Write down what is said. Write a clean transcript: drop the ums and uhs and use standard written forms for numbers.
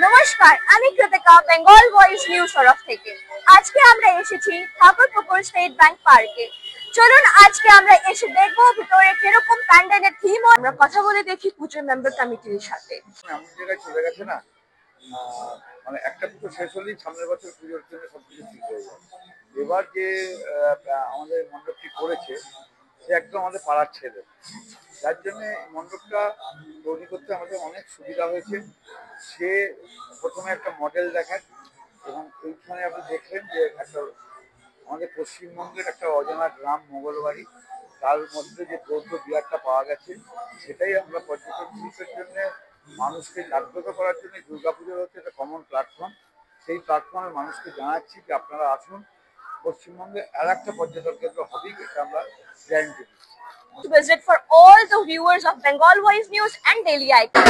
নমস্কার, আমি Krittika, Bengal voice news তরফ থেকে। আজকে আমরা এসেছি ঠাকুরপুকুর স্টেট ব্যাংক পার্কে। চলুন আজকে আমরা এসে দেখবো ভিতরে কিরকম প্যান্ডেলের থিম। আমরা কথা বলে দেখি পুজো মেম্বার কমিটির সাথে। এমন জায়গায় চলে গেছে না, মানে একটা পুজো শেষ হলেই সামনের বছর পুজোর জন্য সবকিছু ঠিক হয়ে যায়। এবার যে আমাদের মণ্ডপটি করেছে সে একদম আমাদের পাড়ার ছেলে, যার জন্য মণ্ডপটা তৈরি করতে আমাদের অনেক সুবিধা হয়েছে। সে প্রথমে একটা মডেল দেখায় এবং ওইখানে আপনি দেখলেন যে একটা আমাদের পশ্চিমবঙ্গের একটা অজানা গ্রাম মোগলবাড়ি, তার মধ্যে যে বৌদ্ধ বিহারটা পাওয়া গেছে সেটাই আমরা পর্যটন শিল্পের জন্য মানুষকে জাগ্রত করার জন্য দুর্গাপুজোর হচ্ছে একটা কমন প্ল্যাটফর্ম। সেই প্ল্যাটফর্মে মানুষকে জানাচ্ছি যে আপনারা আসুন, পশ্চিমবঙ্গে আর একটা পর্যটন কেন্দ্র হবেই, এটা আমরা গ্যারান্টি দিচ্ছি। To visit for all the viewers of Bengal Voice News and Daily Icon.